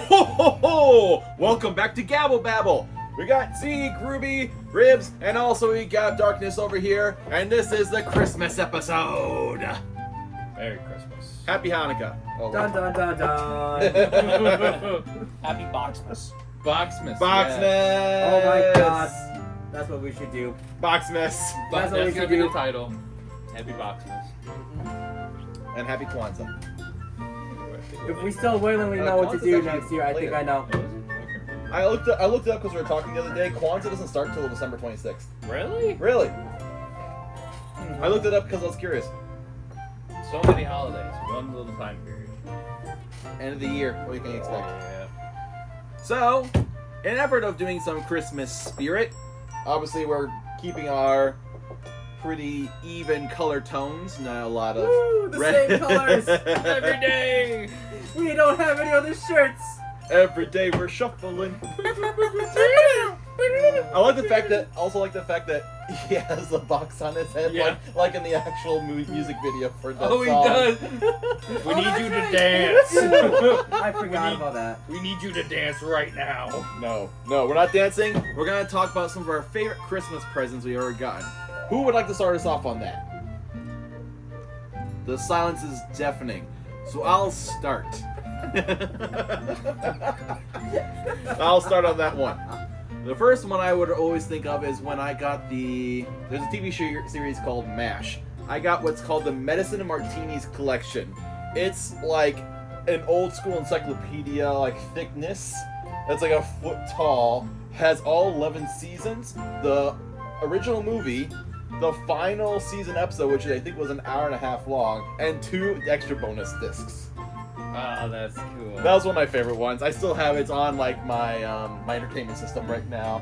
ho ho ho! Welcome back to Gabble Babble. We got Zeke, Ruby, Ribs, and also we got Darkness over here, and this is the Christmas episode. Merry Christmas. Happy Hanukkah. Oh, dun dun dun dun. Happy Boxmas. Boxmas. Yeah. Oh my god. That's what we should do. Boxmas. That's what we should be do. the title. Happy Boxmas. And Happy Kwanzaa. If we still willingly know what to do next year, I think I know. I looked it up because we were talking the other day. Kwanzaa doesn't start until December 26th. Really? Really? I looked it up because I was curious. So many holidays, one little time period. End of the year, what can you expect? Yeah. So, in an effort of doing some Christmas spirit, obviously we're keeping our pretty even color tones, not a lot of Woo, the red. same colors Every day. We don't have any other shirts. Every day we're shuffling. I like the fact that he has a box on his head, Yeah. like in the actual music video for that Oh, he song. does. We need you to dance. I forgot about that. We need you to dance right now. No, we're not dancing. We're gonna talk about some of our favorite Christmas presents we've ever gotten. Who would like to start us off on that? The silence is deafening, so I'll start. I'll start on that one. The first one I would always think of is when I got there's a TV series called MASH. I got what's called the Medicine and Martinis collection. It's like an old school encyclopedia, like thickness. That's like a foot tall. Has all 11 seasons. The original movie, the final season episode, which I think was an hour and a half long, and 2 extra bonus discs. Oh, that's cool. That was one of my favorite ones. I still have it. It's on like my my entertainment system right now.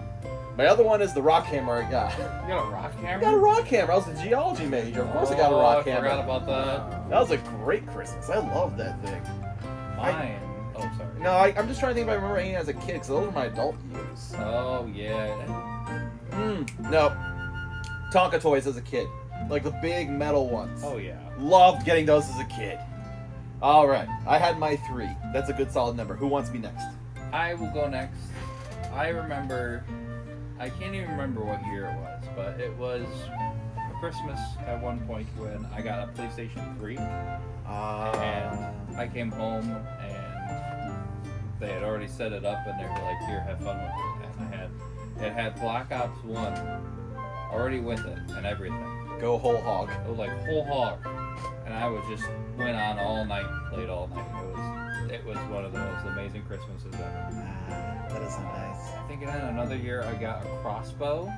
My other one is the rock hammer I got. You got a rock hammer? I got a rock hammer. I was a geology major. Of course I got a rock hammer. I forgot about that. That was a great Christmas. I love that thing. Mine. Oh, sorry. No, I'm just trying to think if I remember any as a kid, because those were my adult years. Oh, yeah. No. Tonka toys as a kid. Like the big metal ones. Oh, yeah. Loved getting those as a kid. Alright, I had my 3. That's a good solid number. Who wants to be next? I will go next. I can't even remember what year it was, but it was Christmas at one point when I got a PlayStation 3. And I came home and they had already set it up and they were like, here, have fun with it. And it had Black Ops 1 already with it and everything. Go whole hog. It was like whole hog. And I went on all night, played all night. It was one of the most amazing Christmases ever. That is nice. I think in another year I got a crossbow.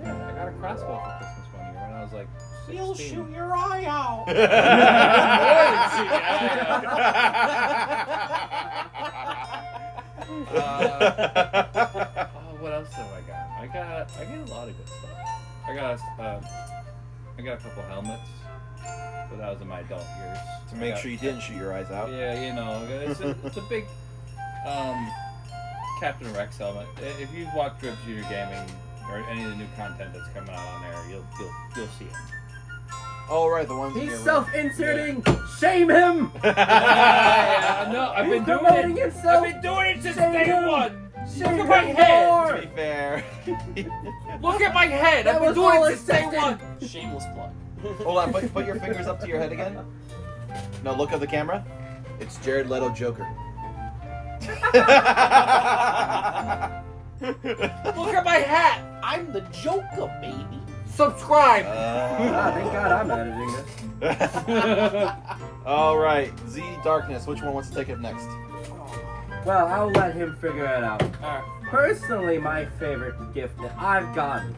Yeah, I got a crossbow for Christmas one year when I was like 16. You'll shoot your eye out. What else have I got? I got a lot of good stuff. I got a couple helmets, but that was in my adult years. To make sure you didn't shoot your eyes out. Yeah, you know, it's a big Captain Rex helmet. If you've watched Drip Junior Gaming or any of the new content that's coming out on there, you'll see it. Oh right, the ones. He's self-inserting. Shame him. Yeah, no, I've been doing promoting it. himself. I've been doing it since Shame day him. one. Shame Look at my him head. more. To be fair. Look at my head. That I've been was doing all it since day accepted. one. Shameless plug. Hold on, put your fingers up to your head again. No, look at the camera. It's Jared Leto Joker. Look at my hat. I'm the Joker, baby. Subscribe. Thank God I'm editing this. All right, Z Darkness. Which one wants to take it next? Well, I'll let him figure it out. Alright. Personally, my favorite gift that I've gotten.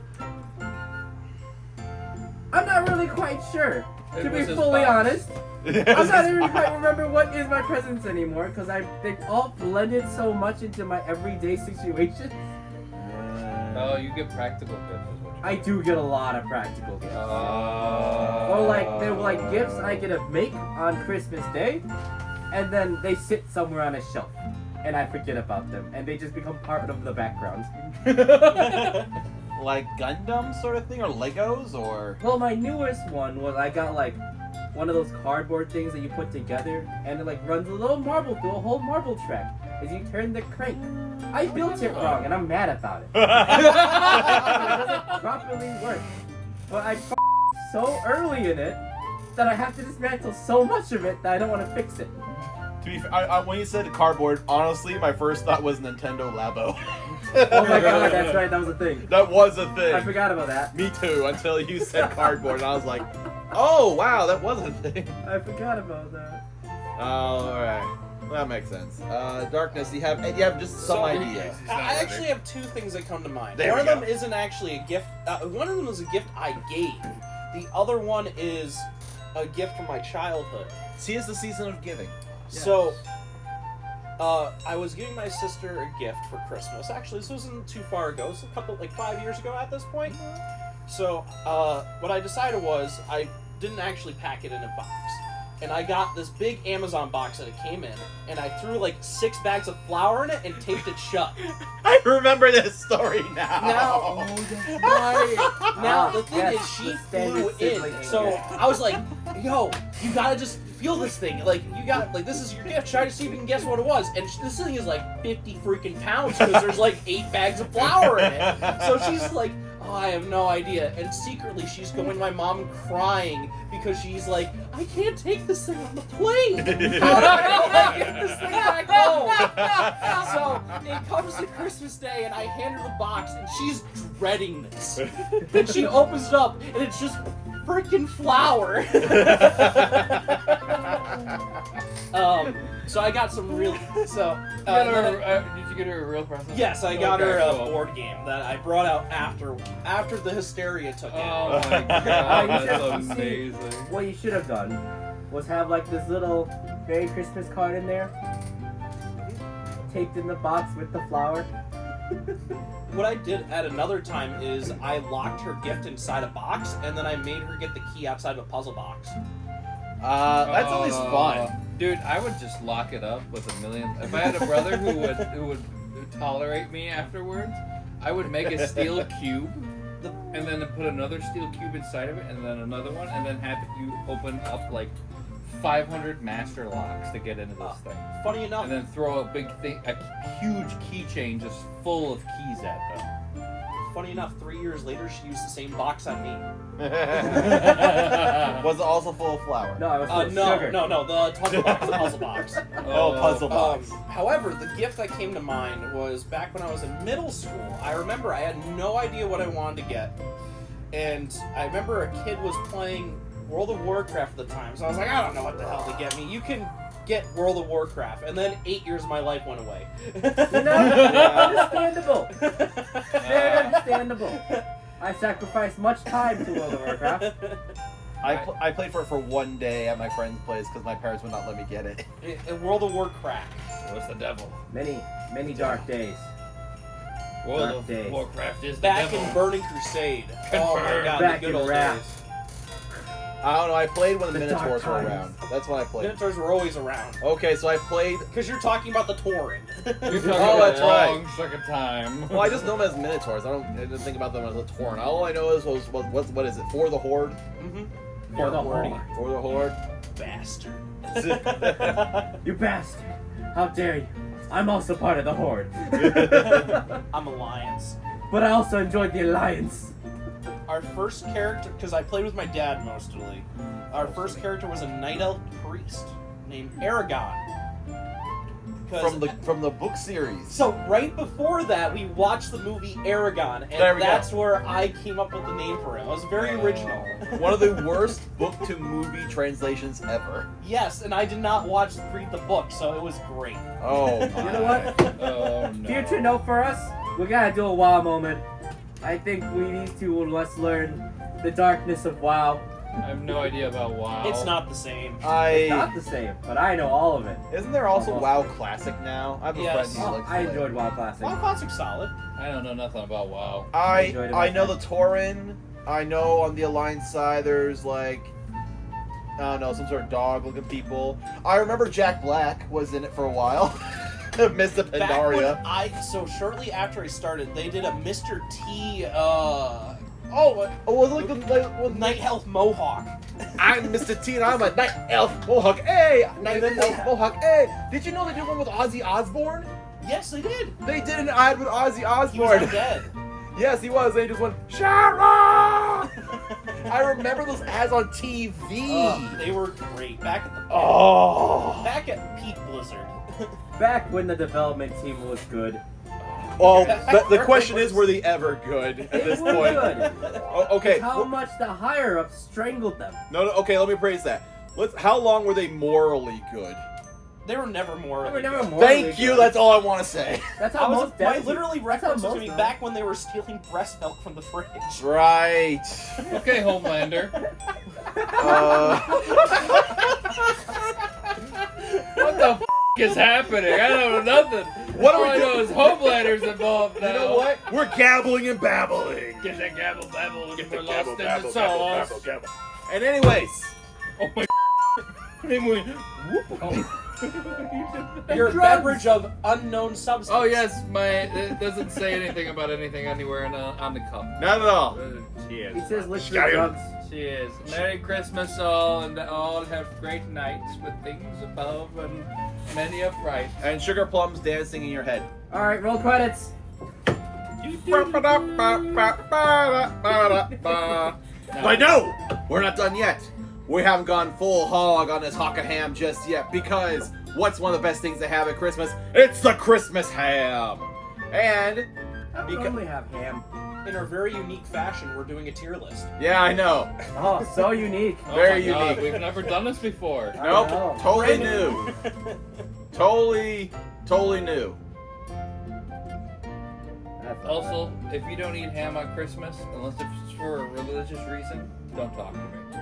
I'm not really quite sure. It To be was his fully box. honest, I'm not even quite remember what is my presents anymore because they've all blended so much into my everyday situation. Oh, you get practical gifts. Is what you I do get a lot of practical gifts. Oh. Or they were like gifts I get to make on Christmas Day, and then they sit somewhere on a shelf, and I forget about them, and they just become part of the background. Like Gundam sort of thing, or Legos, or Well, my newest one was I got like one of those cardboard things that you put together, and it like runs a little marble through a whole marble track as you turn the crank. I built it wrong, and I'm mad about it. It doesn't properly work. But I so early in it that I have to dismantle so much of it that I don't want to fix it. To be fair, when you said cardboard, honestly, my first thought was Nintendo Labo. Oh my god, that's right, that was a thing. That was a thing. I forgot about that. Me too, until you said cardboard, and I was like, oh, wow, that was a thing. I forgot about that. Alright. That makes sense. Darkness, you have just some idea. I actually have two things that come to mind. There One we of go. them isn't actually a gift. One of them was a gift I gave. The other one is a gift from my childhood. See, it's the season of giving. So, I was giving my sister a gift for Christmas. Actually, this wasn't too far ago. It's 5 years ago at this point. So, what I decided was I didn't actually pack it in a box. And I got this big Amazon box that it came in, and I threw like 6 bags of flour in it and taped it shut. I remember this story now. Now the thing yes, is, she the standard flew sibling in, so anger. I was like, "Yo, you gotta just feel this thing. Like, this is your gift. Try to see if you can guess what it was." And this thing is like 50 freaking pounds because there's like 8 bags of flour in it. So she's like, "Oh, I have no idea." And secretly, she's going to my mom crying because she's like, "I can't take this thing on the plane. How do I get this thing back home?" So it comes to Christmas Day, and I hand her the box, and she's dreading this. Then she opens it up, and it's just freaking flour. So I got some real. So did you get her a real present? yes, I got her Okay, a cool. board game that I brought out after the hysteria took in. Oh my god, that's amazing. What you should have done was have like this little Merry Christmas card in there, taped in the box with the flower. What I did at another time is I locked her gift inside a box, and then I made her get the key outside of a puzzle box. That's always fun. Dude, I would just lock it up with a million. If I had a brother who would tolerate me afterwards, I would make a steel cube, and then put another steel cube inside of it, and then another one, and then have you open up like 500 master locks to get into this thing. Funny enough, And then throw a huge keychain just full of keys at them. 3 years later, she used the same box on me. Was it also full of flour? No, I was full of sugar. No, the puzzle box, the puzzle box. Oh, puzzle box. However, the gift that came to mind was back when I was in middle school. I remember I had no idea what I wanted to get. And I remember a kid was playing World of Warcraft at the time. So I was like, I don't know what the hell to get me. You can get World of Warcraft. And then 8 years of my life went away. You know, understandable. Very understandable. I sacrificed much time to World of Warcraft. I played for it for one day at my friend's place because my parents would not let me get it. World of Warcraft. What's the devil? Many dark days. World Dark of days. Warcraft is the Back devil. in Burning Crusade. Oh my Confirmed. god, Back the good in old Wrath. days. I don't know, I played when the The dark Minotaurs were times. around. That's when I played. Minotaurs were always around. Okay, so I played... Because you're talking about the Tauren. You're talking Oh, about that's a right. long second time. Well, I just know them as Minotaurs. I didn't think about them as a Tauren. All I know is, what is it? For the Horde? Mm-hmm. For the Horde. Horde. For the Horde? Bastard. You bastard! How dare you? I'm also part of the Horde. I'm Alliance. But I also enjoyed the Alliance. Our first character, because I played with my dad mostly, our first character was a Night Elf priest named Aragon. 'Cause- From the book series. So right before that, we watched the movie Aragon, There and we go. that's where I came up with the name for it. It was very original. One of the worst book to movie translations ever. Yes, and I did not read the book, so it was great. Oh, You know what? Oh no. Future note for us, we gotta do a WoW moment. I think we need to let's learn the darkness of WoW. I have no idea about WoW. It's not the same. It's not the same, but I know all of it. Isn't there also WoW Classic now? I have a Yes. friend who Oh, likes I to play. enjoyed WoW Classic. WoW Classic's solid. I don't know nothing about WoW. enjoyed it I know the myself. Tauren. I know on the Alliance side there's like, I don't know, some sort of dog-looking people. I remember Jack Black was in it for a while. Mr. Back when Pandaria. shortly after I started, they did a Mr. T Oh, was it like Night Elf Mohawk. I'm Mr. T and I'm a night elf mohawk. Hey, night elf mohawk. Hey, did you know they did one with Ozzy Osbourne? Yes, they did. They did an ad with Ozzy He Osbourne. was dead. Yes, he was. They just went Sharon. I remember those ads on TV. They were great back at the back at peak Blizzard. Back when the development team was good. Well, the question is, were they ever good at this They were point? good. Oh, okay. How much the higher ups strangled them. No. Okay. Let me praise that. How long were they morally good? They were never more. They were never more. Thank you. That's all I want to say. That's I how was most. my devs- literally that's how reference to most me are. back when they were stealing breast milk from the fridge. Right. Okay, Homelander. What the f is happening? I don't know nothing. What are All we I know is Homelander's involved now. You know what? We're gabbling and babbling. Get that gabble babble and we're Gabble, lost in gabble, the gabble, sauce. gabble, gabble. And anyways, Oh my Your beverage of unknown substance. Oh yes, it doesn't say anything about anything anywhere on the cup. not at all. Cheers. He says liquid Scallion. drugs. Cheers. Merry Christmas all, and all have great nights with things above and many a fright. And sugar plums dancing in your head. All right, roll credits. But no, we're not done yet. We haven't gone full hog on this hawk of ham just yet because what's one of the best things to have at Christmas? It's the Christmas ham. And I would only have ham. In our very unique fashion, we're doing a tier list. yeah, I know. Oh, so unique. Oh Very my God, unique. we've never done this before. I Nope, know. totally new. Totally new. That's not Also, if you don't eat ham on Christmas, unless it's for a religious reason, don't talk to me.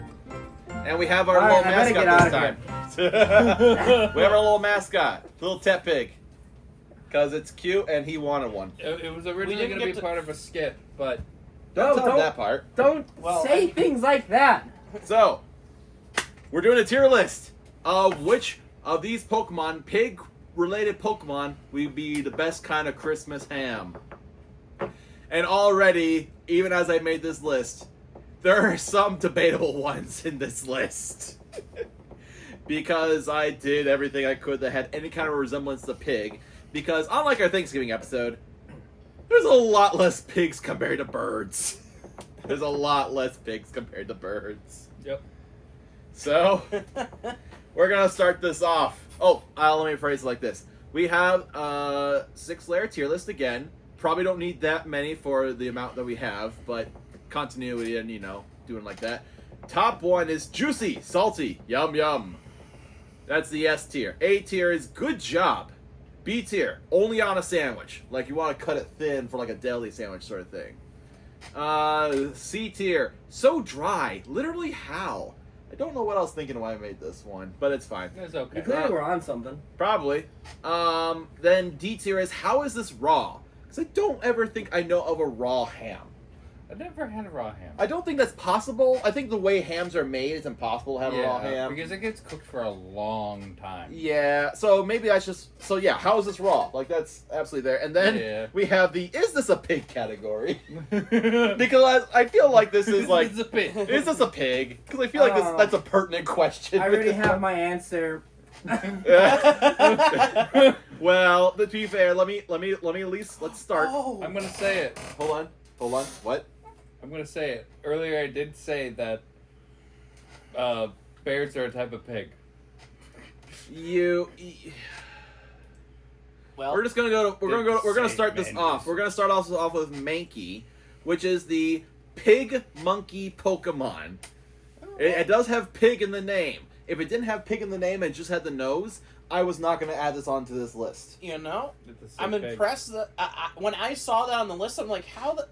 And we have our All little right, I better get mascot this time. We have our little mascot, little Tet Pig. Because it's cute and he wanted one. It was originally didn't going to get be to- part of a skit, but No, Tell him that part. Don't Well, say things like that. So, we're doing a tier list of which of these Pokemon, pig-related Pokemon, would be the best kind of Christmas ham. And already, even as I made this list, there are some debatable ones in this list. Because I did everything I could that had any kind of resemblance to pig. Because unlike our Thanksgiving episode, there's a lot less pigs compared to birds. There's a lot less pigs compared to birds. yep. So, we're gonna start this off. Oh, let me phrase it like this. We have a 6-layer tier list again. Probably don't need that many for the amount that we have, but continuity and, doing like that. Top one is juicy, salty, yum yum. That's the S tier. A tier is good job. B tier, only on a sandwich. Like you want to cut it thin for like a deli sandwich sort of thing. C tier, so dry. Literally how? I don't know what I was thinking when I made this one, but it's fine. It's You okay. clearly were on something. Probably. Then D tier is, how is this raw? Because I don't ever think I know of a raw ham. I've never had a raw ham. I don't think that's possible. I think the way hams are made, it's impossible to have a raw ham. because it gets cooked for a long time. Yeah, so maybe I just... So yeah, how is this raw? Like, that's absolutely there. And then Yeah. we have the, is this a pig category? Because I feel like this is like, It's a bit. is this a pig? Because I feel like that's a pertinent question. I already have my answer. Well, to be fair, let me at least, let's start. Oh. I'm gonna say it. Hold on. What? I'm gonna say it. Earlier, I did say that bears are a type of pig. Well, We're just gonna go. We're gonna Say start this man. off. We're gonna start off with Mankey, which is the pig monkey Pokemon. It does have pig in the name. If it didn't have pig in the name and just had the nose, I was not gonna add this onto this list. you know, It's a sick I'm pig. impressed that when I saw that on the list, I'm like, how the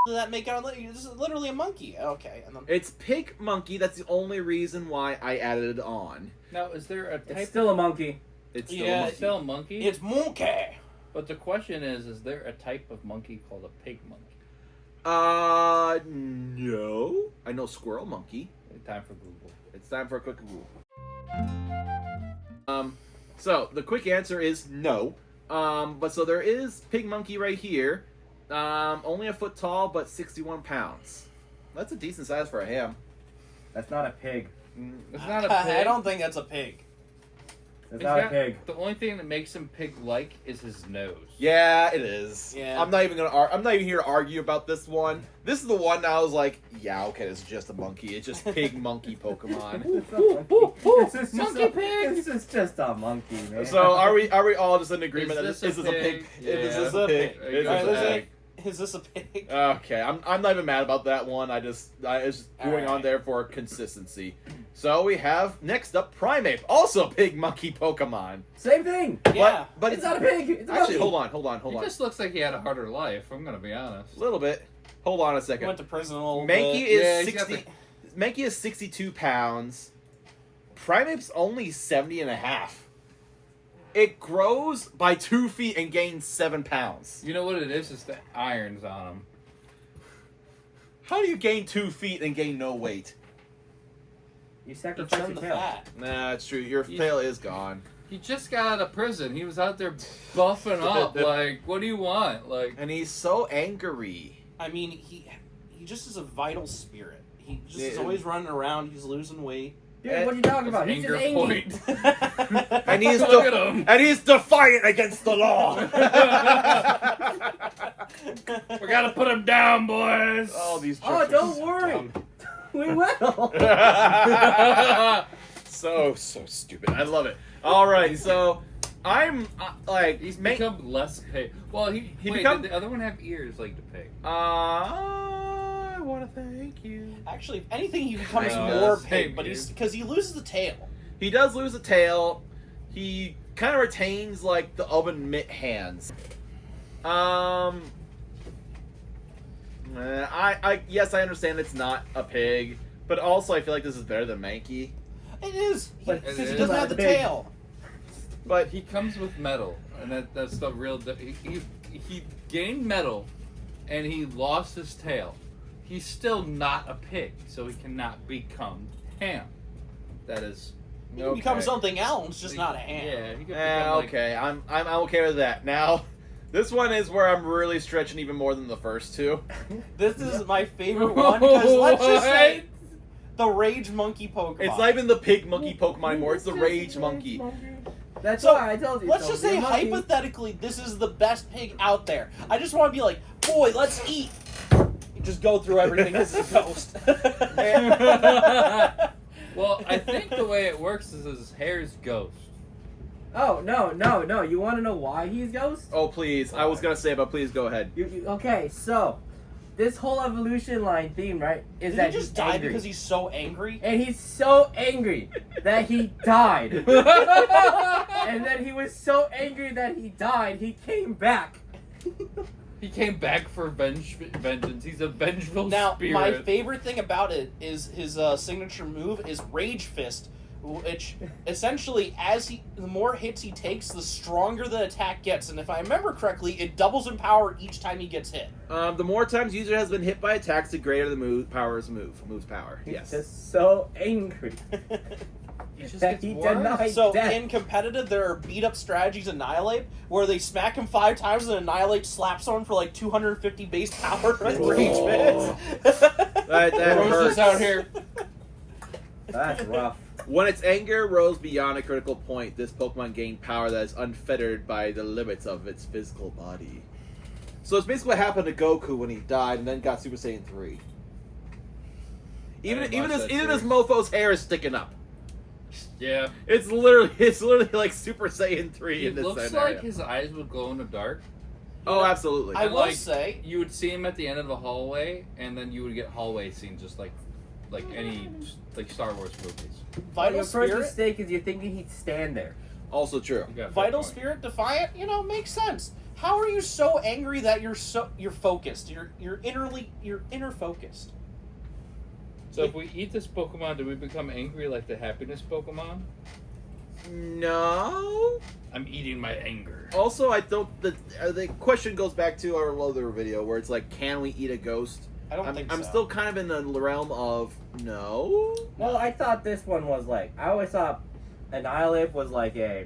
did that make it on the list? This is literally a monkey. Okay, and then It's pig monkey. That's the only reason why I added it on. Now, is there a type? It's still a monkey. It's still Yeah, a It's monkey. still a monkey. it's monkey. But the question is there a type of monkey called a pig monkey? No. I know squirrel monkey. Time for Google. It's time for a quick Google. So the quick answer is no. But so there is pig monkey right here, Only a foot tall, but 61 pounds. That's a decent size for a ham. That's not a pig. It's not a pig. I don't think that's a pig. That's not a pig. The only thing that makes him pig-like is his nose. Yeah, it is. Yeah. I'm not even here to argue about this one. This is the one I was like, yeah, okay, this is just a monkey. It's just pig monkey Pokemon. This is just a monkey, man. So are we all just in agreement that this is a pig? Yeah. Is this a pig? Is Alright, this a listen, pig? is this a pig? Okay, I'm not even mad about that one. I was going on there for consistency. So we have next up Primeape, also a pig monkey Pokemon. Same thing. Yeah. But It's not a pig. It's a actually, monkey. hold on. He just looks like he had a harder life. I'm gonna be honest. A little bit. Hold on a He second. went to prison a little Mankey bit. is Yeah, he's got 60. Mankey is 62 pounds. Primeape's only 70 and a half. It grows by 2 feet and gains 7 pounds. You know what it is? It's the irons on him. How do you gain 2 feet and gain no weight? You To sacrifice trim your the tail. fat. Nah, it's true. Your tail is gone. He just got out of prison. He was out there buffing up. Like, what do you want? Like, And he's so angry. I mean, he just is a vital spirit. He just is Yeah. always running around. He's losing weight. Dude, what are you talking about? He's anger just angry. point. And he's Look at him. and he's defiant against the law. We gotta put him down, boys. Oh, these Oh, jerks. don't worry. We will. So stupid. I love it. All right, so I'm like He's make become less pig. Well, he wait, become- did the other one have ears like the pig? I want to thank you. Actually, if anything, he becomes Kinda more does. pig, but he's because he loses the tail. He does lose a tail. He kind of retains like the oven mitt hands. Yes, I understand it's not a pig, but also I feel like this is better than Mankey. It is But because it he is. doesn't have the Big. tail. But He comes with metal, and that's the real. He gained metal, and he lost his tail. He's still not a pig, so he cannot become ham. That is. He can become something else, just He- not a ham. Yeah, he could become like, okay, I'm okay with that. Now, this one is where I'm really stretching even more than the first two. This is my favorite one because let's just say the Rage Monkey Pokemon. It's not even the pig monkey Pokemon anymore. It's the Rage Monkey. That's So, why I told you. Let's so. just say You're a monkey. hypothetically, this is the best pig out there. I just want to be like, boy, let's eat. You just go through everything as a ghost. Well, I think the way it works is his hair's ghost. Oh no! You want to know why he's ghost? Oh please, I was gonna say, but please go ahead. Okay, so this whole evolution line theme, right, is Did that he just he's die angry. because he's so angry? And he's so angry that he died. And then he was so angry that he died, he came back. He came back for vengeance. He's a vengeful Now, spirit. my favorite thing about it is his signature move is Rage Fist, which essentially, the more hits he takes, the stronger the attack gets. And if I remember correctly, it doubles in power each time he gets hit. The more times user has been hit by attacks, the greater the moves power. He's Yes. just so angry He just that gets he worse. denied So death. in competitive, there are beat up strategies Annihilate where they smack him 5 times and Annihilate slaps on for like 250 base power with Rage Fist. That Rose hurts. is out here. That's rough. When its anger rose beyond a critical point, this Pokemon gained power that is unfettered by the limits of its physical body. So it's basically what happened to Goku when he died and then got Super Saiyan 3. Even didn't watch that his series. mofo's hair is sticking up. Yeah. It's literally like Super Saiyan 3 He in this looks scenario. like his eyes would glow in the dark. Oh, absolutely. I And, will like, say, You would see him at the end of the hallway, and then you would get hallway scenes just like any Star Wars movies. Vital Your first Spirit, mistake is you're thinking he'd stand there. Also true. You got a fair Vital point. Spirit Defiant, makes sense. How are you so angry that you're focused? You're inner focused. So if we eat this Pokemon, do we become angry like the happiness Pokemon? No. I'm eating my anger. Also, I don't. The question goes back to our other video where it's like, can we eat a ghost? I don't think so. I'm still kind of in the realm of no. Well, I thought this one was like, I always thought Annihilate was like I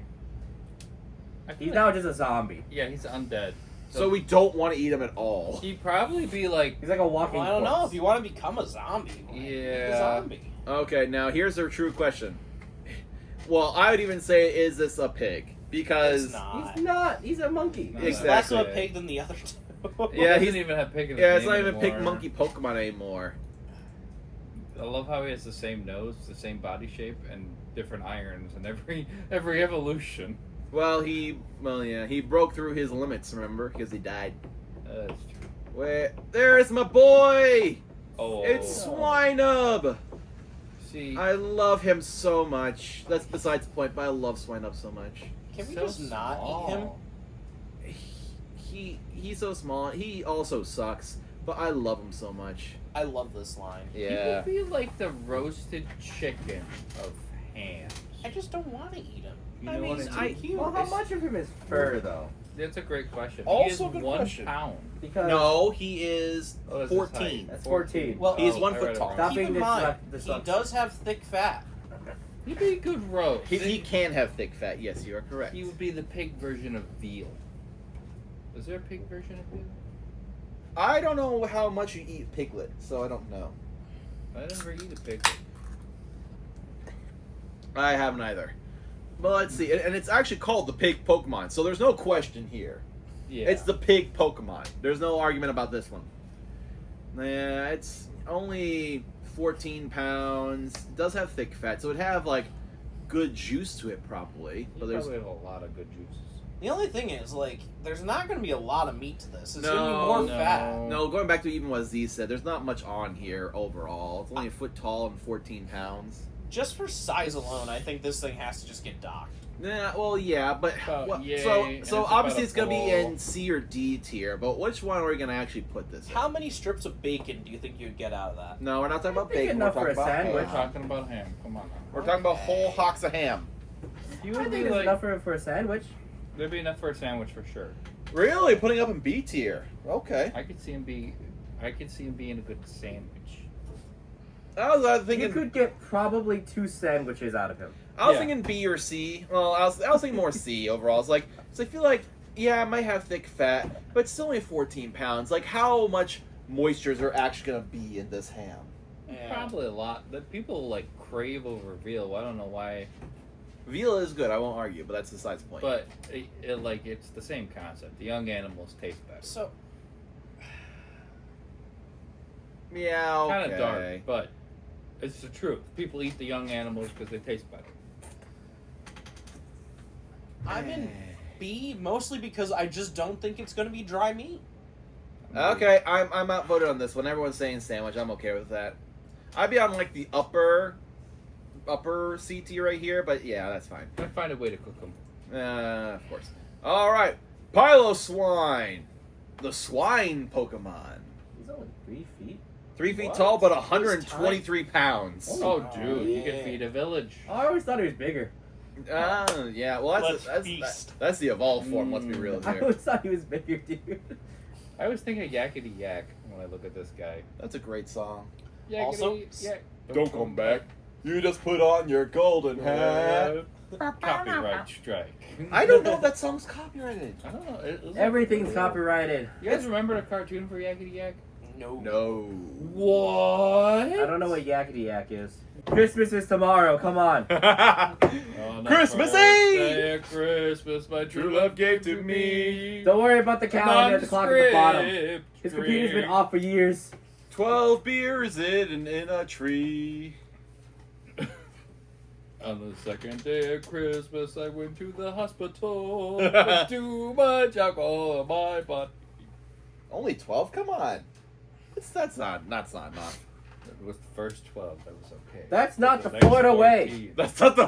feel he's like- now just a zombie. Yeah, he's undead. So we don't want to eat him at all. He'd probably be like, He's like a walking. Well, I don't know corpse. if you want to become a zombie. Yeah. A zombie. Okay, now here's a true question. Well, I would even say, is this a pig? Because It's not. He's not. He's a monkey. No, He's Exactly. less of a pig than the other two. Yeah, he he's- doesn't even have pig in his yeah, it's name not even pig anymore. monkey Pokemon anymore. I love how he has the same nose, the same body shape, and different irons in every evolution. Well, he broke through his limits, remember? Because he died. That's true. Wait, there's my boy! Oh, It's Swinub! See, I love him so much. That's besides the point, but I love Swinub so much. Can we so just not eat him? small. He's so small. He also sucks, but I love him so much. I love this line. Yeah. He would be like the roasted chicken of hams. I just don't want to eat him. You I know mean, what he's I too mean? cute. Well, how much of him is fur though? That's a great question. Also he is good 1 question. pound. Because No, he is Oh, that's his 14. height. that's 14. Well, He's Oh, 1 I foot read it tall. wrong. Stop keep being in this mind, this he sucks. does have thick fat. He'd be a good roast. He can have thick fat. Yes, you are correct. He would be the pig version of veal. Is there a pig version of veal? I don't know how much you eat piglet, so I don't know. I never eat a pig. I haven't either. But let's see, and it's actually called the pig Pokemon, so there's no question here. Yeah. It's the pig Pokemon. There's no argument about this one. Yeah, it's only 14 pounds. It does have thick fat, so it'd have like good juice to it probably. You But there's probably have a lot of good juices. The only thing is, like, there's not going to be a lot of meat to this. It's going to be No, more no. fat. no, going back to even what Z said, there's not much on here overall. It's only a foot tall and 14 pounds. Just for size alone, I think this thing has to just get docked. Nah, well, yeah, but About yay, so and it's obviously about it's gonna be a in C or D tier. But which one are we gonna actually put this in? How many strips of bacon do you think you'd get out of that? No, we're not talking about I think bacon. We're enough talking for a about sandwich. We're ham. talking about ham. Come on now. We're talking about whole hocks of ham. He I would think be there's like, enough for a sandwich. there'd be enough for a sandwich for sure. Really, putting up in B tier. Okay. I could see him being a good sandwich. I was You thinking. could get probably 2 sandwiches out of him. I was Yeah. thinking B or C. Well, I was thinking more C overall. It's like, so I feel like, yeah, it might have thick fat, but it's still only 14 pounds. Like, how much moistures are actually gonna be in this ham? Yeah. Probably a lot. That people like crave over veal. I don't know why, Veal is good. I won't argue, but that's besides the point. but it's the same concept. The young animals taste better. So, yeah, okay. Kind of dark, but it's the truth. People eat the young animals because they taste better. I'm in B mostly because I just don't think it's going to be dry meat. Okay, I'm outvoted on this one. Everyone's saying sandwich. I'm okay with that. I'd be on like the upper C tier right here, but yeah, that's fine. I find a way to cook them. Of course. All right, Piloswine, the swine Pokemon. He's only 3 feet. 3 feet What? tall, but 123 pounds. Oh, Oh, dude, you yeah. can feed a village. Oh, I always thought he was bigger. Yeah. Well, Let's feast. that's the evolved form. Let's be real I here. always thought he was bigger, dude. I always think of Yakety Yak when I look at this guy. That's a great song. Yakety Also- Yak. You just put on your golden Copyright strike. I don't know if that song's copyrighted. I don't know. Everything's copyrighted. You guys remember the cartoon for Yakety Yak? No. No. What? I don't know what Yakety Yak is. Christmas is tomorrow, come on. On the Christmas first Eve! day of Christmas, my true love gave to me. Don't worry about the calendar at the clock at the bottom. His computer's been drink. off for years. 12 beers in a tree. On the second day of Christmas, I went to the hospital with too much alcohol in my body. Only 12? Come on. That's not enough. It was the first 12. That was okay. That's not the next Florida way. 14. That's not the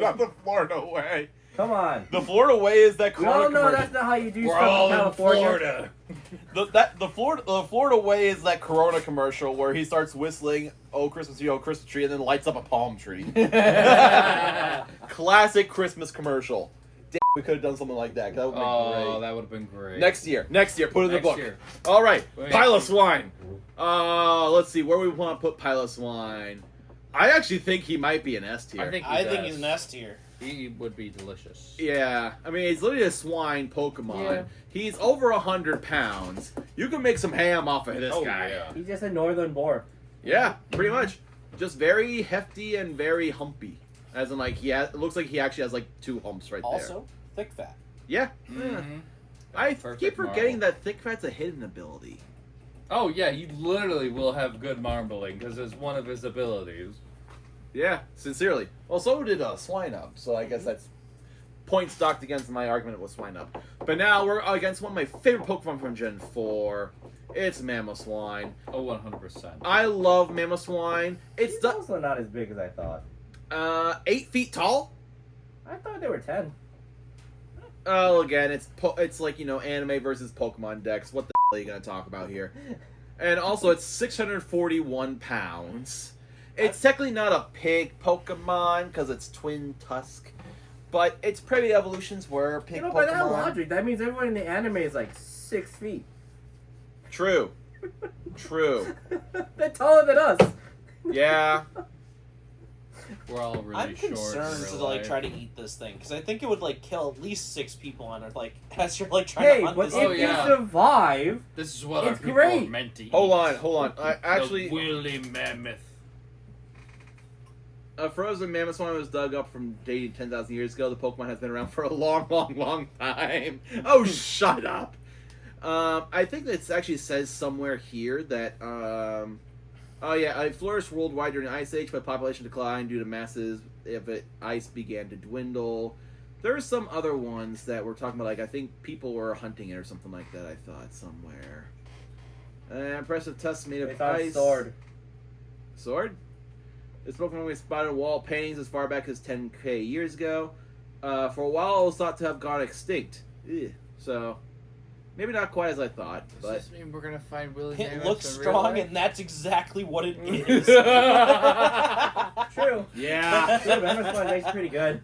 not the Florida way. Come on. The Florida way is that Corona No, commercial. that's not how you do We're stuff all in in California. Florida. The Florida way is that Corona commercial where he starts whistling "Oh Christmas Tree, Oh Christmas Tree" and then lights up a palm tree. Classic Christmas commercial. Damn, we could have done something like that. That would be Oh, great. that would have been great. Next year, put it in the Next book. year. All right, Wait. Piloswine. Let's see where we want to put Piloswine. I actually think he might be an S tier. I think I think he's an S tier. He would be delicious. Yeah, I mean, he's literally a swine Pokemon. Yeah. He's over 100 pounds. You can make some ham off of this Oh, guy. yeah. He's just a northern boar. Yeah, pretty much. Just very hefty and very humpy. As in, like, it looks like he actually has, like, 2 humps right there. Also, thick fat. Yeah. Mhm. I Perfect keep forgetting marble. that Thick Fat's a hidden ability. Oh, yeah, you literally will have good marbling, because it's one of his abilities. Yeah, sincerely. Well, so did Swinub, so I guess that's points docked against my argument with Swinub. But now we're against one of my favorite Pokemon from Gen 4. It's Mamoswine. Oh, 100%. I love Mamoswine. It's He's also not as big as I thought. 8 feet tall. I thought they were 10. Oh, again, it's like, you know, anime versus Pokemon decks. What the hell are you going to talk about here? And also, it's 641 pounds. It's technically not a pig Pokemon, because it's Twin Tusk. But its previous evolutions were pig By that Pokemon. logic, that means everyone in the anime is like 6 feet. True. True. They're taller than us. Yeah. We're all really I'm short. concerned in to real like life. try to eat this thing because I think it would like kill at least 6 people on it. Like as you're like trying Hey, to hunt but this if Oh, thing. yeah. you survive, This is what It's our people great. are meant to eat. Hold on. I actually, The woolly mammoth. a frozen Mamoswine was dug up from dating 10,000 years ago. The Pokemon has been around for a long time. Oh, shut up. I think that actually says somewhere here that, it flourished worldwide during the Ice Age, but population declined due to masses ice began to dwindle. There are some other ones that we're talking about, like, I think people were hunting it or something like that, I thought, somewhere. Impressive tusks made of it's on ice. sword. Sword? This Pokemon was spotted on wall paintings as far back as 10k years ago. For a while, it was thought to have gone extinct. Ugh. So, maybe not quite as I thought, Does but... this mean we're gonna find Willy It Mammoths looks in real strong, life? and that's exactly what it is. True. Yeah. True, Mamoswine makes pretty good.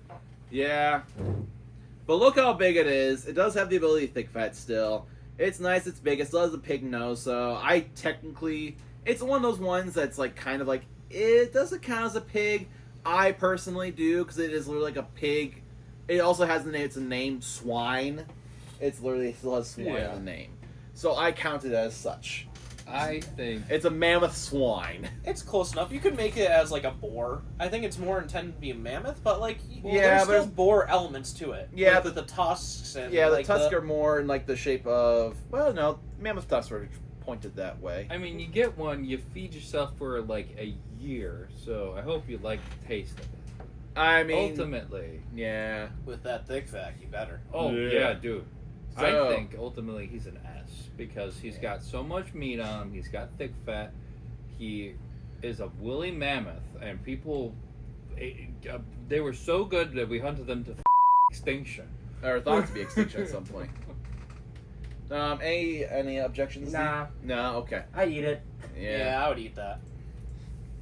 Yeah. But look how big it is. It does have the ability to Thick Fat still. It's nice, it's big, it still has a pig nose, so I technically... It's one of those ones that's like kind of like... It doesn't count as a pig. I personally do, because it is literally like a pig. It also has the name, it's a name, Swine. It's literally, it still has Swine Yeah. in the name. So I count it as such. I think It's a mammoth swine. It's close enough. You could make it as like a boar. I think it's more intended to be a mammoth, but like Yeah, there's but still it's- boar elements to it. Yeah, like, with the tusks and Yeah, the like tusks are more in like the shape of... Well, no, mammoth tusks are pointed that way. I mean, you get one, you feed yourself for like a year, so I hope you like the taste of it. I mean... Ultimately. Yeah. with that thick fat. You better. Oh, Yeah. yeah, dude. So- I think ultimately he's an S because he's got so much meat on him, he's got thick fat, he is a woolly mammoth, and people, they were so good that we hunted them to extinction. Or thought to be extinction at some point. Any objections? Nah, No, okay. I eat it. Yeah, I would eat that.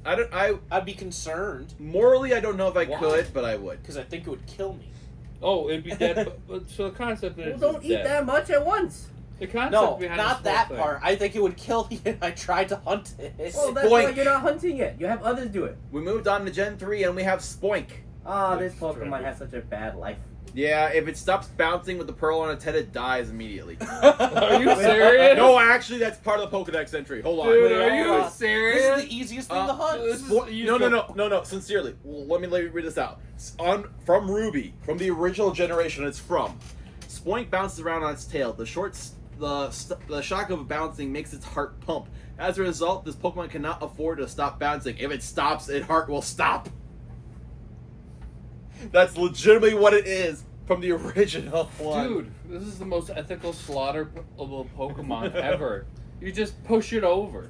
I'd be concerned Morally, I don't know if I Why? could, but I would. because I think it would kill me. Oh, it'd be dead. but so the concept Well, is don't it's eat dead. that much at once. The concept No, behind not this whole that thing. part. I think it would kill me if I tried to hunt it. Well, that's why Spoink. you're not hunting it. You have others do it. We moved on to Gen 3 and we have Spoink. Ah, this That's Pokemon tragic. has such a bad life. Yeah, if it stops bouncing with the pearl on its head, it dies immediately. Are you serious? No, actually, that's part of the Pokedex entry. Hold on. Dude, Wait, are hold you on. serious? This is the easiest thing to hunt. this is- No, sincerely. Well, let me read this out. From Ruby, from the original generation it's from. Spoink bounces around on its tail. The shock of bouncing makes its heart pump. As a result, this Pokemon cannot afford to stop bouncing. If it stops, its heart will stop. That's legitimately what it is from the original one. Dude, this is the most ethical slaughter of a Pokemon ever. You just push it over.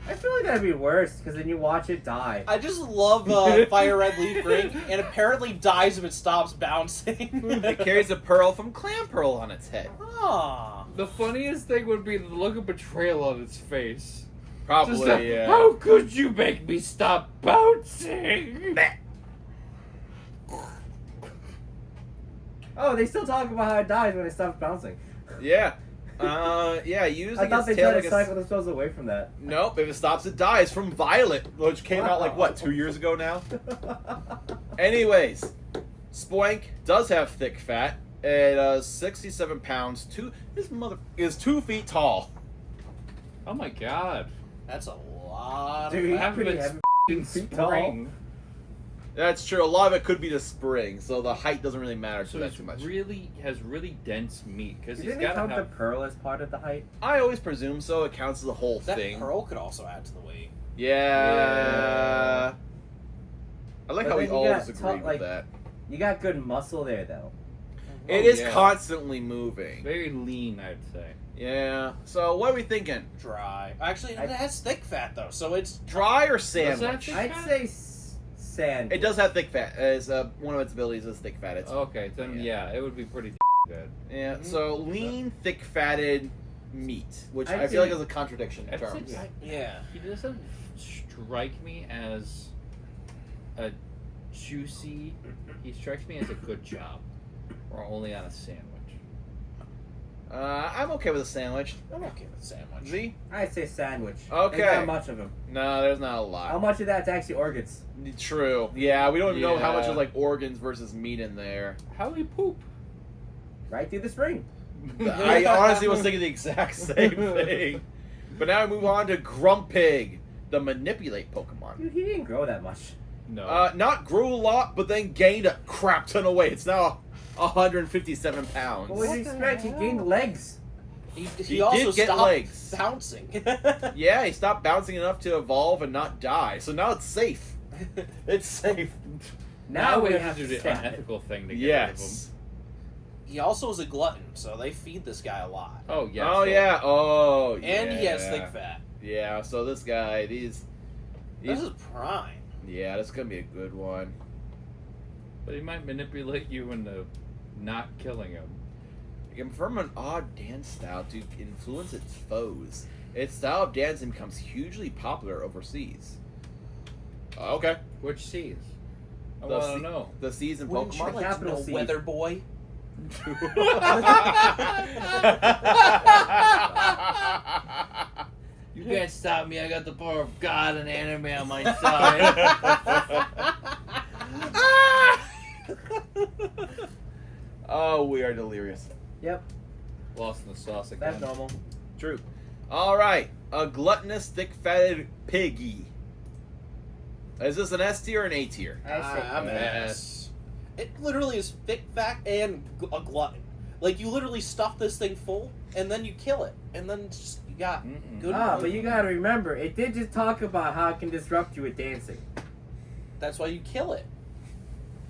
I feel like that'd be worse because then you watch it die. I just love Fire Red Leaf Ring, and apparently dies if it stops bouncing. It carries a pearl from Clamperl on its head. Ah. The funniest thing would be the look of betrayal on its face. Probably, Just like, yeah. how could you make me stop bouncing? Oh, they still talk about how it dies when it stops bouncing. Yeah. Using I thought its they tail tried like to a... cycle themselves away from that. Nope, if it stops, it dies. From Violet, which came out, like, what, 2 years ago now? Anyways, Spoink does have thick fat. It 67 pounds. His mother is 2 feet tall. Oh my god. That's a lot. Dude, of he's Half of pretty it's heavy. f***ing feet tall. spring. That's true. A lot of it could be the spring, so the height doesn't really matter So to that it's too much. has really dense meat because he's Didn't they got to count have. the pearl as part of the height? I always presume so. It counts as the whole that thing. pearl could also add to the weight. Yeah. I like But how we then you all got disagreed like- with that. You got good muscle there, though. It is yeah. constantly moving. Very lean, I'd say. Yeah. So what are we thinking? Dry. Actually, it has thick fat though, so it's Dry or Does that sandwich? thick I'd fat? say sand. It does have thick fat. As one of its abilities is thick fat. It's, Okay, then Yeah. yeah, it would be pretty good. yeah. So lean, thick fatted meat, which I'd I feel say- like is a contradiction in I'd say- terms. yeah. He doesn't strike me as a juicy. He strikes me as a good job, or only on a sandwich. I'm okay with a sandwich. I'm okay with sandwich. Z? I'd say sandwich. Okay. There's not much of them. No, there's not a How lot. much of that's actually organs? True. Yeah, we don't even know how much Yeah. is like organs versus meat in there. How he poop? Right through the spring. I honestly was thinking the exact same thing. But now we move on to Grumpig, the manipulate Pokemon. Dude, he didn't grow that much. No. Not grew a lot, but then gained a crap ton of weight. It's now 157 pounds. What was What he the expect? He hell? gained legs. He He also did get stopped legs. bouncing. Yeah, he stopped bouncing enough to evolve and not die. So now it's safe. It's safe. now we we're have to do the stab it. unethical thing to get Yes. He also is a glutton, so they feed this guy a lot. rid of him. Oh yeah. Oh so- yeah. Oh yeah. And he has thick fat. Yeah. So this guy, This these is prime. yeah, this is gonna be a good one. But he might manipulate you into not killing him. From an odd dance style to influence its foes. Its style of dancing becomes hugely popular overseas. Okay. Which seas? I The want sea- to know. The seas in Wouldn't you Pokemon. like to Capital know, C. Weather Boy? You can't stop me. I got the power of God and anime on my side. Oh, we are delirious. Yep, Lost in the sauce again. that's normal. True. All right, a gluttonous, thick-fatted piggy. Is this an S tier or an A tier? I say I'm an yes. ass. It literally is thick, fat, and a glutton. Like, you literally stuff this thing full, and then you kill it. And then just, you got Mm-mm. good. But you gotta remember, it did just talk about how it can disrupt you with dancing. That's why you kill it.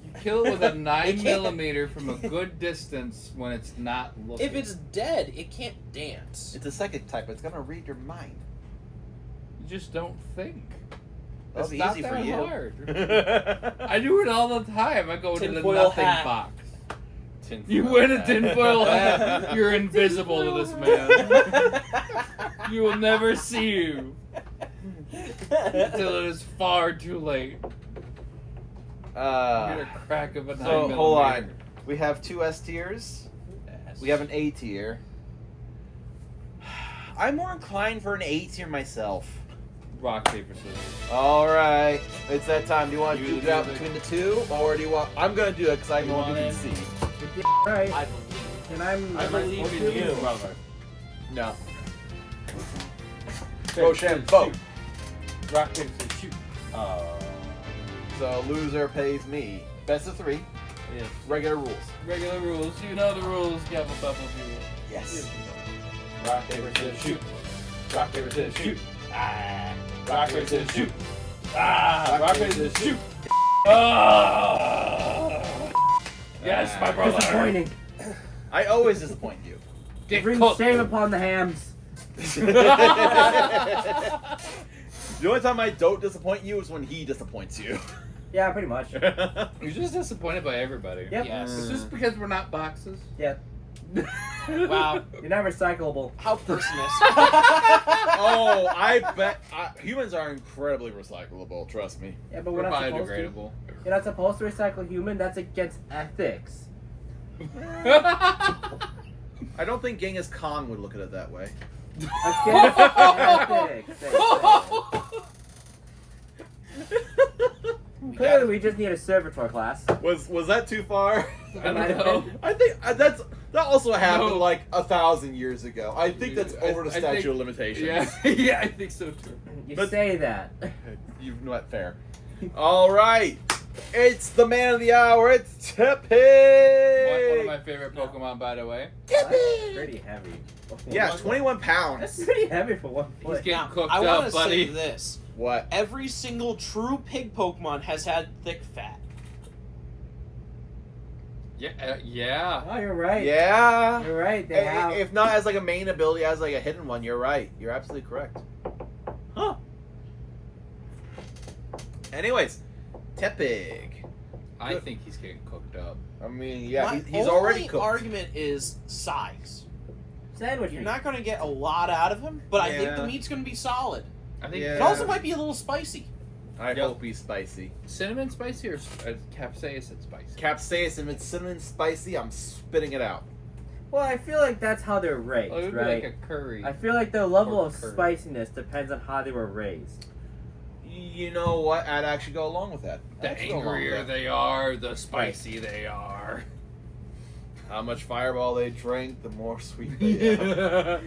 You kill it with a It 9 can't- millimeter from a good distance when it's not looking. If it's dead, it can't dance. It's a psychic type. It's gonna read your mind. You just don't think. That'll It's be not easy for that you. hard. I do it all the time. I go to the Tinfoil nothing hat. box. Tinfoil You win a hat. tinfoil hat. You're invisible to this man. You will never see you until it is far too late. You get a crack of a 9 so millimeter. hold on. We have 2 S tiers. We have an A tier. I'm more inclined for an A tier myself. Rock, paper, scissors. All right, it's that time. Do you want to You duke it out do it. between the two, or do you want? I'm gonna do it because I You know you want can it? see. You did right. I believe. And I'm. I am I believe supposed in to? you, brother. No. Rochambeau. Rock, paper, scissors, shoot. So loser pays me. Best of 3. Yes. Regular rules. Regular rules. You know the rules. Gavel, buffalo, Yes. Rock, paper, scissors, shoot. Rock, paper, scissors, shoot. Ah. Rock, paper, scissors, shoot. Ah. Rock, paper, scissors, shoot. Ah. Yes, my brother. Disappointing. I always disappoint you. Get Bring cooked. shame upon the hams. The only time I don't disappoint you is when he disappoints you. Yeah, pretty much. You're just disappointed by everybody. Yep. Yes. It's just because we're not boxes. Yeah. Wow. You're not recyclable. How personous. Oh, I bet humans are incredibly recyclable. Trust me. Yeah, but We're we're not supposed to. biodegradable. You're not supposed to recycle human. That's against ethics. I don't think Genghis Khan would look at it that way. Against ethics. Clearly, we just need a servitor class. Was that too far? I don't know. I think that also happened No. like 1,000 years ago. I think that's over the I statute think- of limitations. Yeah, yeah, I think so too. You But- say that. You've not fair. All right, it's the man of the hour. It's Tippy. One of my favorite Pokemon, by the way. That's pretty heavy. Yeah, 21 That's pounds. pretty heavy for one He's foot. getting Now, cooked I want up, to buddy. say this: What? every single true pig Pokemon has had thick fat. Yeah, yeah. Oh, you're right. Yeah. You're right. They have. If not as like a main ability, as like a hidden one, you're right. You're absolutely correct. Huh? Anyways, Tepig. I think he's getting cooked up. I mean, yeah, My he's already only cooked. argument is size. Sandwich You're meat. not going to get a lot out of him, but I think Yeah. the meat's going to be solid. I think Yeah. It also might be a little spicy. I Yep. hope he's spicy. cinnamon spicy or capsaicin spicy. Capsaicin, if it's cinnamon spicy, I'm spitting it out. Well, I feel like that's how they're raised, Oh, it would be right? like a curry. I feel like their level Or of curry. spiciness depends on how they were raised. You know what? I'd actually go along with that. The I'd go along with angrier that. they are, the spicy they are. How much Fireball they drink, the more sweet they are.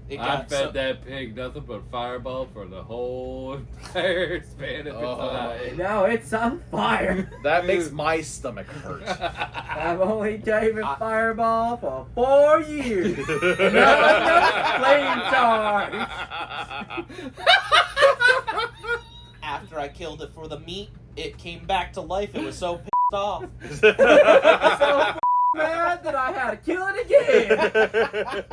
It I got fed so- that pig nothing but Fireball for the whole entire span of its Oh. life. Now it's on fire. That makes my stomach hurt. I've only gave it Fireball for 4 years. No, flame charge. After I killed it for the meat, it came back to life. It was so pissed off. So mad that I had to kill it again.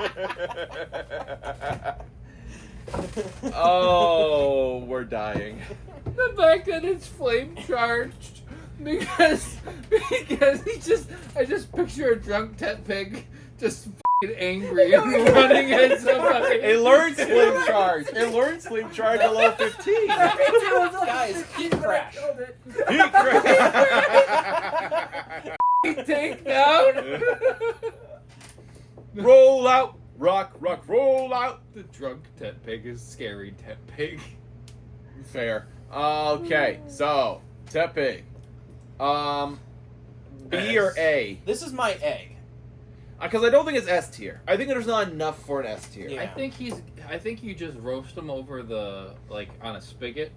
Oh, we're dying. The fact that it's flame charged because I just picture a drunk tet pig just fucking angry and running at somebody. It learns flame charge. It learns flame charge at level 15. Guys, heat crash. Take down. Roll out, rock, roll out. The drunk tet pig is scary tet pig. Fair. Okay, so Tepig. B or A? This is my egg. Because I don't think it's S tier. I think there's not enough for an S tier. Yeah. I think you just roast them over the on a spigot,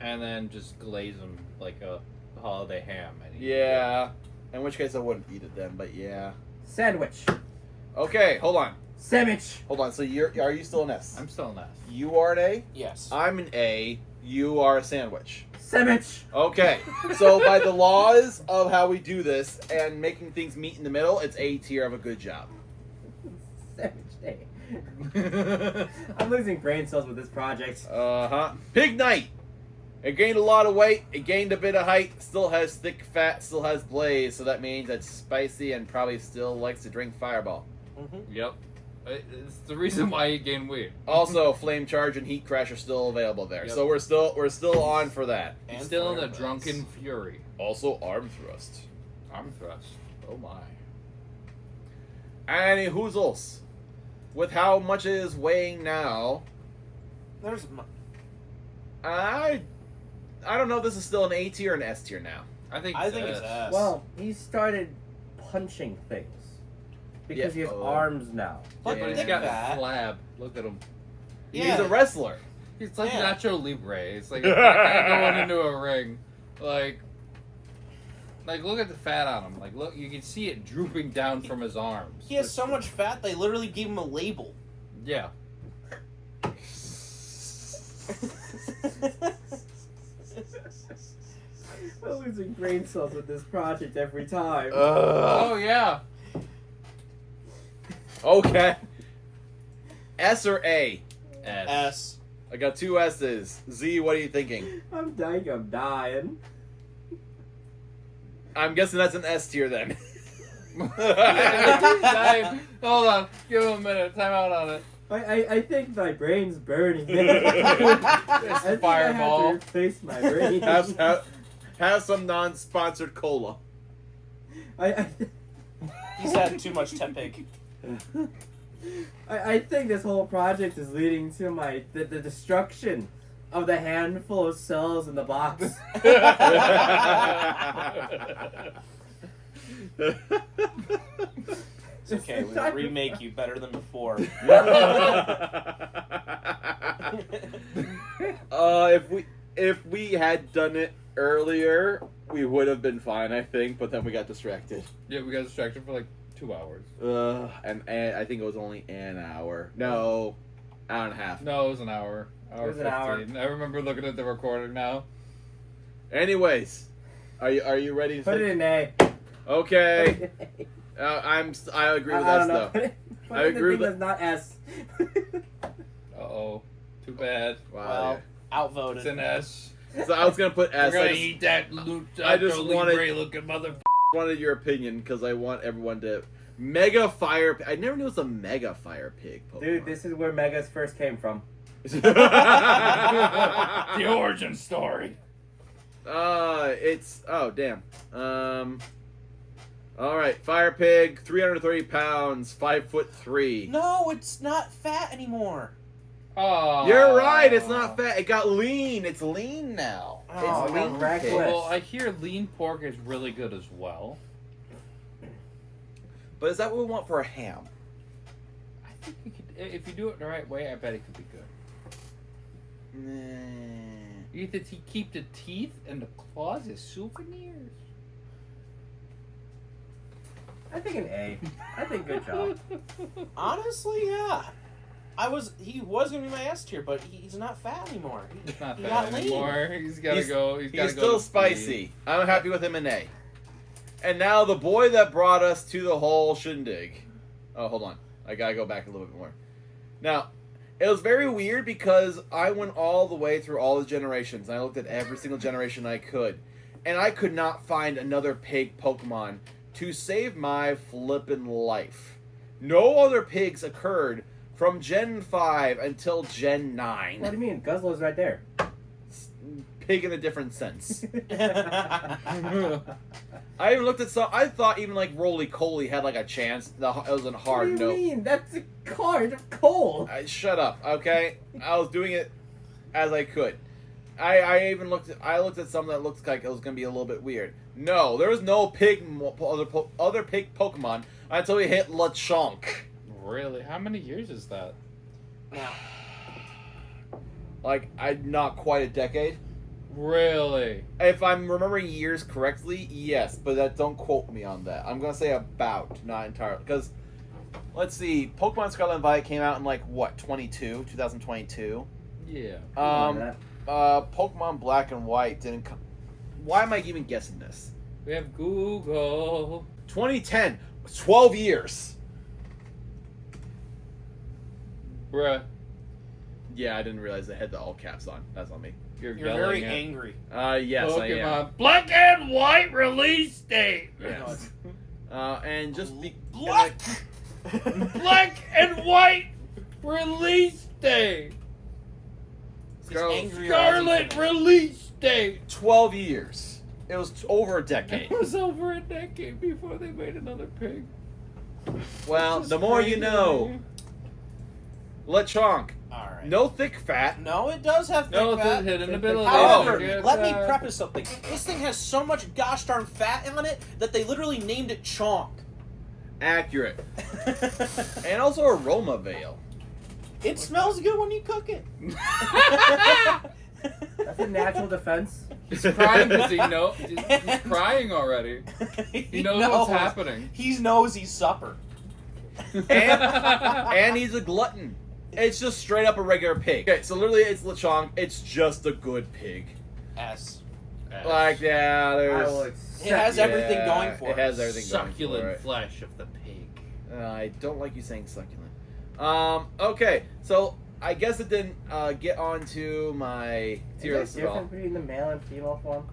and then just glaze them like a holiday ham. And eat it. Yeah. In which case I wouldn't eat it then, but yeah. Sandwich. Okay, hold on. Sandwich. Hold on. So are you still an S? I'm still nice. You are an A? Yes. I'm an A. You are a sandwich. Sandwich. Okay. So by the laws of how we do this and making things meet in the middle, it's A tier of a good job. Sandwich day. I'm losing brain cells with this project. Pig Knight. It gained a lot of weight. It gained a bit of height. Still has thick fat. Still has blaze. So that means it's spicy and probably still likes to drink Fireball. Yep. It's the reason why he gained weight. Also, Flame Charge and Heat Crash are still available there. Yep. So we're still on for that. He's And still in the Fireballs. drunken fury. Also, Arm Thrust. Arm thrust. Oh my. Any hoozles. With how much it is weighing now, There's my... I don't know if this is still an A tier or an S tier now. I think it's S. Well, he started punching things because Yeah. he has arms now. But But he's thick got fat. flab. Look at him. He's Yeah. a wrestler. He's like Yeah. Nacho Libre. It's like a fat guy going into a ring. Like look at the fat on him. Like look, you can see it drooping down from his arms. He has so much fat, they literally gave him a label. Yeah. I'm losing brain cells with this project every time. Oh yeah. Okay. S or A? S. S. I got two S's. Z, what are you thinking? I'm dying. I'm guessing that's an S tier then. Hold on. Give him a minute. Time out on it. I think my brain's burning. I think I Fireball. have to replace my brain. have some non-sponsored cola. I He's had too much Tepig. think this whole project is leading to the destruction of the handful of cells in the box. It's okay. We'll remake you better than before. If we had done it earlier, we would have been fine, I think. But then we got distracted. Yeah, we got distracted for like 2 hours. And I think it was only an hour. No, hour and a half. No, it was an hour. It was an hour. 15. I remember looking at the recording now. Anyways, are you ready to Put it in A. Okay. I agree with I S don't know. though. Put I it in the agree thing with- that's not S. Uh-oh. Too bad. Wow. Well, It's outvoted. an S. yeah. So I was gonna put We're S. gonna I just eat that I just wanted- looking mother. wanted your opinion because I want everyone to Mega Fire. I never knew it was a Mega Fire Pig Pokemon. Dude, this is where Megas first came from. The origin story. It's damn. All right, Fire Pig, 330 pounds, 5'3". No, it's not fat anymore. Oh. You're right. It's not fat. It got lean. It's lean now. Oh, it's I got lean. reckless. Pig. Well, I hear lean pork is really good as well. But is that what we want for a ham? I think you could, if you do it the right way, I bet it could be good. Nah. You get to keep the teeth and the claws as souvenirs. I think an A. I think good job. Honestly, yeah. He was gonna be my S tier, but he's not fat anymore. He's not He fat got lean. anymore. He's gotta He's- go. He's gotta He's go still to spicy. I'm happy with him in A. And now the boy that brought us to the whole shindig. Oh, hold on. I gotta go back a little bit more. Now, it was very weird because I went all the way through all the generations. And I looked at every single generation I could. And I could not find another pig Pokemon to save my flippin' life. No other pigs occurred from Gen 5 until Gen 9. What do you mean? Guzzler's right there. Pig in a different sense. me. I even looked at some. I thought even like Roly Coly had like a chance. It was a hard What do you no. mean? That's a card of coal. Shut up, okay? I was doing it as I could. I even looked at some that looked like it was gonna be a little bit weird. No, there was no other pig Pokemon until we hit Lechonk. Really? How many years is that? Now, Like not quite a decade. Really? If I'm remembering years correctly, yes, but don't quote me on that. I'm gonna say about, not entirely, because let's see, Pokemon Scarlet and Violet came out in like what, 2022. Yeah. Pokemon Black and White didn't come. Why am I even guessing this? We have Google. 2010, 12 years. Bruh. Yeah, I didn't realize they had the all caps on. That's on me. You're you're yelling very at angry. Yes, I am. Pokemon Black and White release date. Yes. And just be Black. Black and White release date. He's angry. Scarlet release date. 12 years. It was over a decade. It was over a decade before they made another pig. Well, This is the more you crazy. know. Lechonk. All right. No thick fat. No, it does have thick No, fat. it's hidden ability. However, Yes, let me preface something. This thing has so much gosh darn fat on it that they literally named it Chonk. Accurate. And also aroma veil. It smells good when you cook it. That's a natural defense. He's crying because he's crying already. He knows what's happening. He knows he's supper. And he's a glutton. It's just straight up a regular pig. Okay, so literally it's Lechonk. It's just a good pig. S. Like, yeah, I will there's... accept It has it. everything going for it. It has everything Succulent going for flesh of the pig. it. I don't like you saying succulent. Okay, so I guess it didn't get onto my tier Is list there a at all. difference between the male and female form?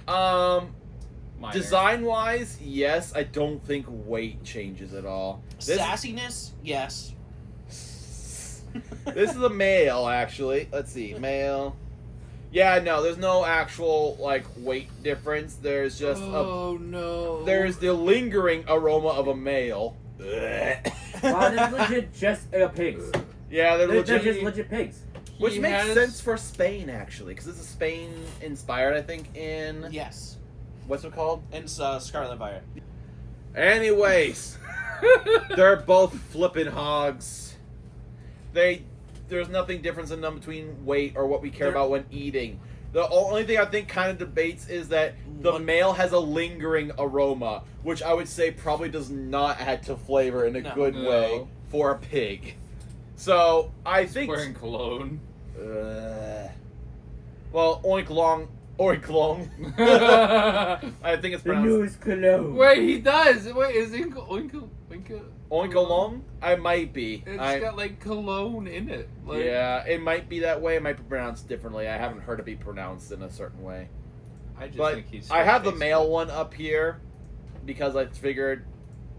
Minor. Design-wise, yes. I don't think weight changes at all. Sassiness, yes. This is a male, actually. Let's see, male. Yeah, no, there's no actual like weight difference. There's just no. there's the lingering aroma of a male. Wow, they're legit just pigs. Yeah, they're They're legit. just legit pigs. Which He makes has- sense for Spain, actually, because this is Spain-inspired, I think, in... Yes. What's it called? And Scarlet Fire. Anyways, they're both flippin' hogs. There's nothing different in them between weight or what we care about when eating. The only thing I think kind of debates is that the male has a lingering aroma, which I would say probably does not add to flavor in a good way for a pig. So I think Wearing cologne. well, oink long. I think it's The pronounced news cologne. Wait, he does. Wait, is it oinka? oinkalong. I might be. It's I- got like cologne in it. Like, Yeah, it might be that way. It might be pronounced differently. I haven't heard it be pronounced in a certain way. I just But think he's. I have the tasty. male one up here because I figured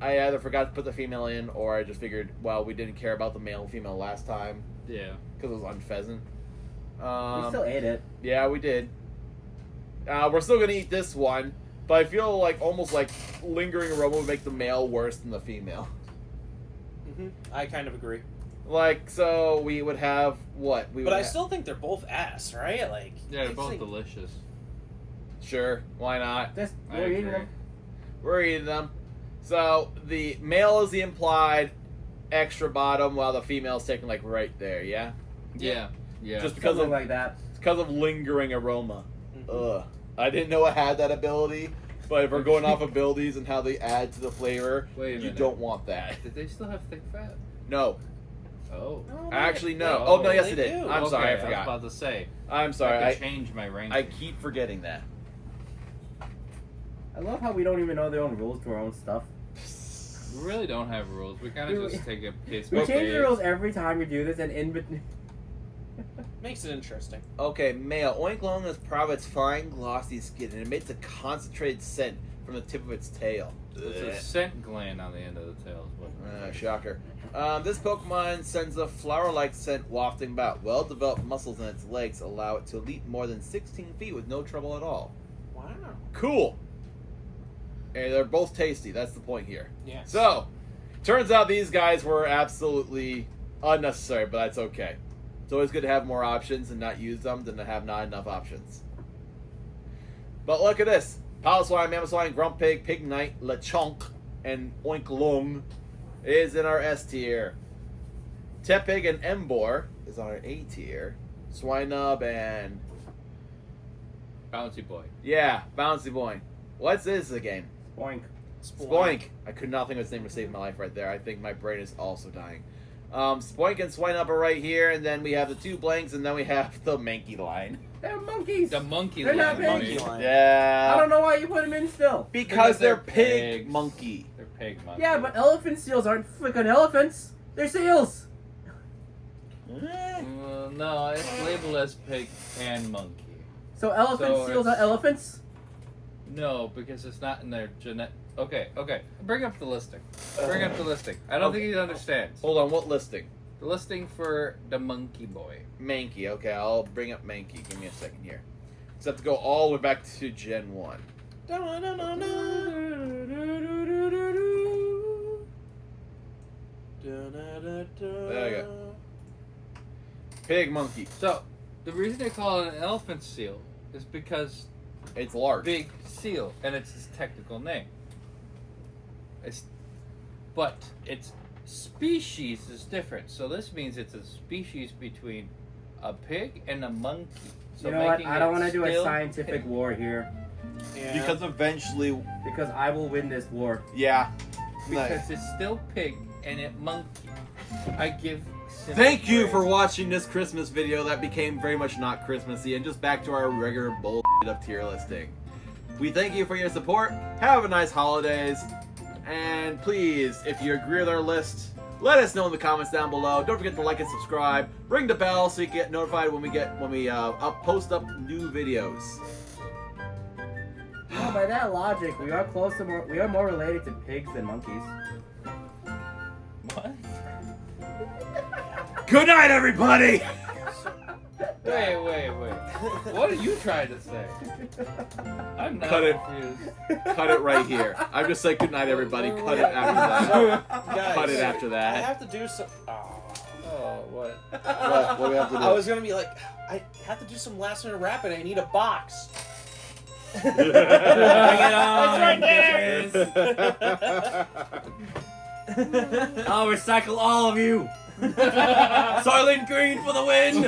I either forgot to put the female in or I just figured, well, we didn't care about the male and female last time Yeah. because it was on pheasant. We still ate it. Yeah, we did. We're still gonna eat this one, but I feel like almost like lingering aroma would make the male worse than the female. I kind of agree. Like, so we would have what? But I still think they're both ass, right? Like, Yeah, they're I both think- delicious. Sure, why not? Just I we're eating agree. them. We're eating them. So the male is the implied extra bottom, while the female's taken like right there. Yeah, Yeah. Yeah. just because Something of like that. lingering aroma. Mhm. Ugh, I didn't know it had that ability. But if we're going off abilities and how they add to the flavor, Wait a you minute. don't want that. Did they still have thick fat? No, Oh. actually no. Oh, Oh no, yes they it did. do. I'm sorry, I I was forgot. about to say. I'm sorry. I I could change my ranking. I keep forgetting that. I love how we don't even know their own rules to our own stuff. We really don't have rules. We kind We- of just take a case We by change the case. rules every time we do this, and in between. Makes it interesting. Okay, male. Oink long is proud of its fine, glossy skin, and emits a concentrated scent from the tip of its tail. It's a scent gland on the end of the tail. Is what Shocker. This Pokemon sends a flower-like scent wafting about. Well-developed muscles in its legs allow it to leap more than 16 feet with no trouble at all. Wow. Cool. And they're both tasty. That's the point here. Yeah. So, turns out these guys were absolutely unnecessary, but that's okay. It's always good to have more options and not use them than to have not enough options. But look at this. Piloswine, Mamoswine, Grumpig, Pignite, Lechonk, and Oinklung is in our S tier. Tepig and Embor is on our A tier. Swinub and... Bouncy boy. yeah, Bouncy Boy. What's this again? Boink. Spoink. I could not think of its name to save my life right there. I think my brain is also dying. Spoink and Swinub are right here, and then we have the two blanks, and then we have the Mankey line. They're monkeys. The monkey They're not line. big. Monkey line. I Yeah. don't know why you put them in still. Because they're pig pigs. monkey. They're pig monkey. Yeah, but elephant seals aren't freaking elephants. They're seals. No, it's labeled as pig and monkey. So elephant So seals are it's- elephants? No, because it's not in their genetic. Okay. Bring up the listing. Bring up the listing. I don't think he understands. Hold on, what listing? The listing for the monkey boy. Mankey. Okay, I'll bring up Mankey. Give me a second here. So I have to go all the way back to Gen 1. There we go. Pig monkey. So, the reason they call it an elephant seal is because It's large. big seal, and it's its technical name. But its species is different. So this means it's a species between a pig and a monkey. So You know what? making I don't it want to do a still scientific pig. war here Yeah. Because eventually, because I will win this war. yeah. Because it's still pig and it monkey. I give. Thank you for praise. watching this Christmas video that became very much not Christmassy and just back to our regular bullshit of tier listing. We thank you for your support. Have a nice holidays. And please, if you agree with our list, let us know in the comments down below. Don't forget to like and subscribe. Ring the bell so you get notified when we post up new videos. Well, by that logic, we are we are more related to pigs than monkeys. What? Good night, everybody. Wait. What are you trying to say? I'm not Cut it. confused. Cut it right here. I'm just saying good night, everybody. Cut it after that. Guys, Cut it after I that. have to do some. Oh. Oh. What? What do we have to do? I was gonna be like, I have to do some last minute rapping. I need a box. Bring it on, right there. bitches. I'll recycle all of you. Soylent Green for the win.